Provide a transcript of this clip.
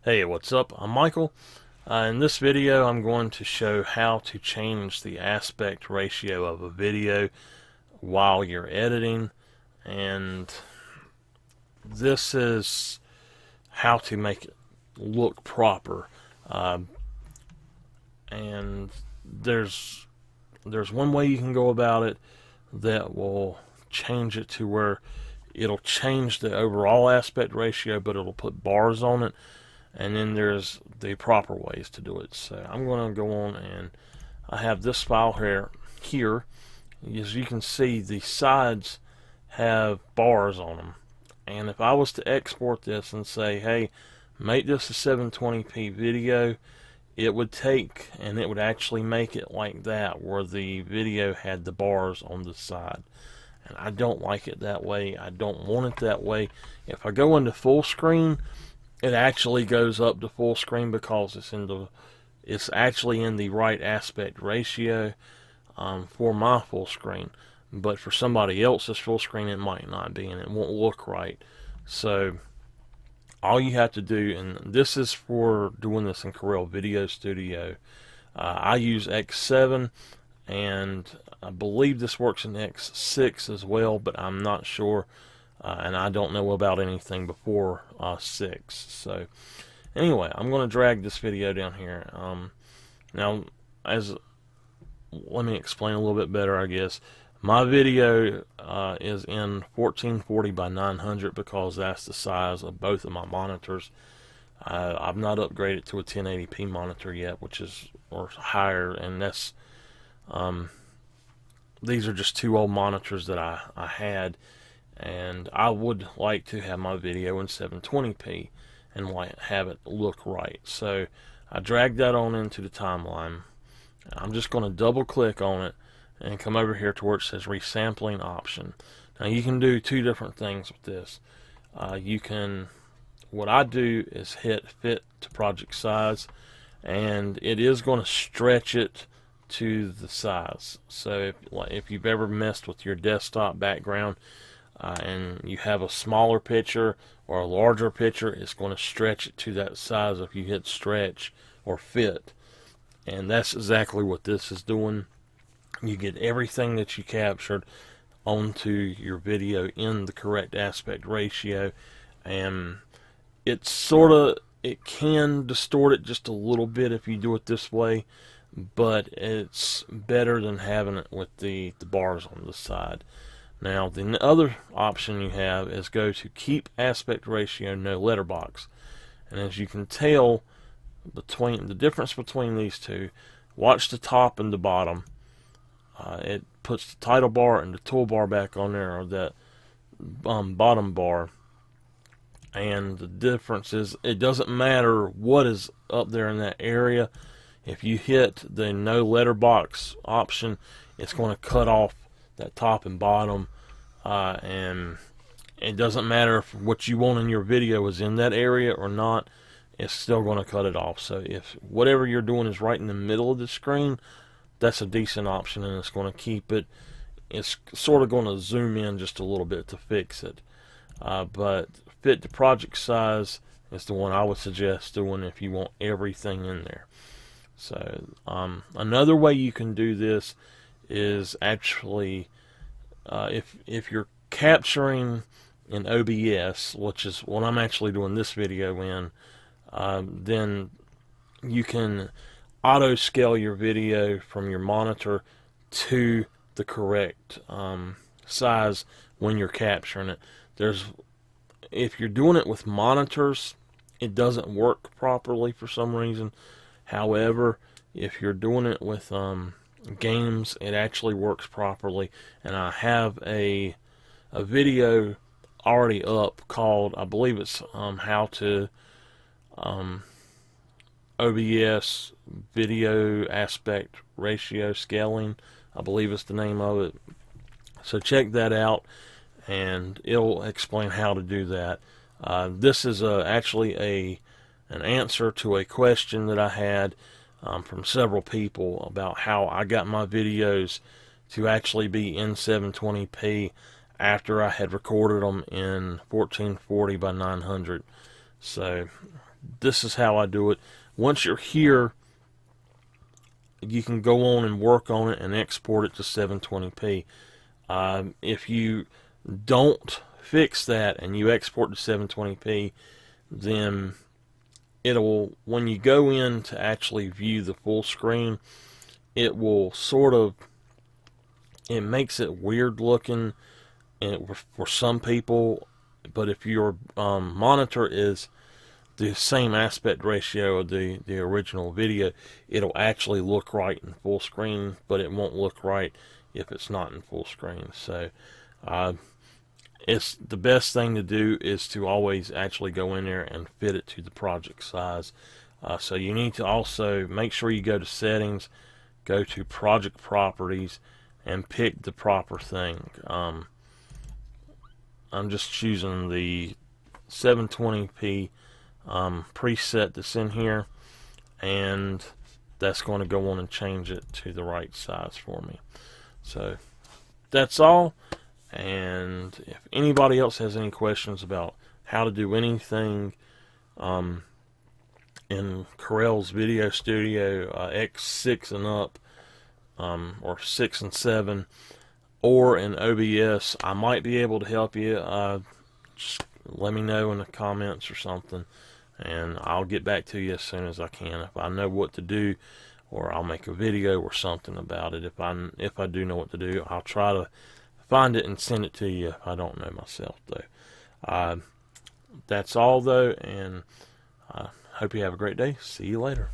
Hey, what's up? I'm Michael. In this video, I'm going to show how to change the aspect ratio of a video while you're editing, and this is how to make it look proper. And there's one way you can go about it that will change it to where it'll change the overall aspect ratio, but it'll put bars on it. And then there's the proper ways to do it. So I'm going to go on, and I have this file here. As you can see, the sides have bars on them. And if I was to export this and say, hey, make this a 720p video, it would take and it would actually make it like that, where the video had the bars on the side. And I don't like it that way. I don't want it that way. If I go into full screen, it actually goes up to full screen because it's actually in the right aspect ratio for my full screen. But for somebody else's full screen, it might not be, and it won't look right. So all you have to do, and this is for doing this in Corel VideoStudio. I use X7, and I believe this works in X6 as well, but I'm not sure. And I don't know about anything before 6. So anyway, I'm going to drag this video down here. Now, let me explain a little bit better, I guess. My video is in 1440 by 900 because that's the size of both of my monitors. I've not upgraded to a 1080p monitor yet, which is or higher, and that's these are just two old monitors that I had. And I would like to have my video in 720p and have it look right. So I dragged that on into the timeline. I'm just going to double click on it and come over here to where it says resampling option. Now you can do two different things with this. What I do is hit fit to project size, and it is going to stretch it to the size. So if you've ever messed with your desktop background, and you have a smaller picture or a larger picture, it's going to stretch it to that size if you hit stretch or fit. And that's exactly what this is doing. You get everything that you captured onto your video in the correct aspect ratio, and it can distort it just a little bit if you do it this way, but it's better than having it with the bars on the side. Now, the other option you have is go to keep aspect ratio no letterbox. And as you can tell, the difference between these two, watch the top and the bottom. It puts the title bar and the toolbar back on there, or that bottom bar. And the difference is, it doesn't matter what is up there in that area. If you hit the no letterbox option, it's going to cut off that top and bottom, and it doesn't matter if what you want in your video is in that area or not, it's still going to cut it off. So if whatever you're doing is right in the middle of the screen, that's a decent option, and it's going to keep it. It's sort of going to zoom in just a little bit to fix it, but fit to project size is the one I would suggest doing if you want everything in there. So another way you can do this is actually, if you're capturing in OBS, which is what I'm actually doing this video in, then you can auto scale your video from your monitor to the correct size when you're capturing it. If you're doing it with monitors, it doesn't work properly for some reason. However, if you're doing it with games, it actually works properly. And I have a video already up called, I believe it's how to OBS video aspect ratio scaling, I believe it's the name of it. So check that out, and it'll explain how to do that. This is actually an answer to a question that I had from several people about how I got my videos to actually be in 720p after I had recorded them in 1440 by 900. So this is how I do it. Once you're here, you can go on and work on it and export it to 720p. If you don't fix that and you export to 720p, then it'll, when you go in to actually view the full screen, it will sort of, it makes it weird looking and for some people. But if your monitor is the same aspect ratio of the original video, it'll actually look right in full screen, but it won't look right if it's not in full screen. So it's the best thing to do is to always actually go in there and fit it to the project size. So you need to also make sure you go to settings, go to project properties, and pick the proper thing. I'm just choosing the 720p preset that's in here, and that's going to go on and change it to the right size for me. So that's all. And if anybody else has any questions about how to do anything in Corel's VideoStudio X6 and up, or 6 and 7, or in OBS, I might be able to help you. Just let me know in the comments or something, and I'll get back to you as soon as I can. If I know what to do, or I'll make a video or something about it. If I do know what to do, I'll try to find it and send it to you if I don't know myself, though. That's all, though, and I hope you have a great day. See you later.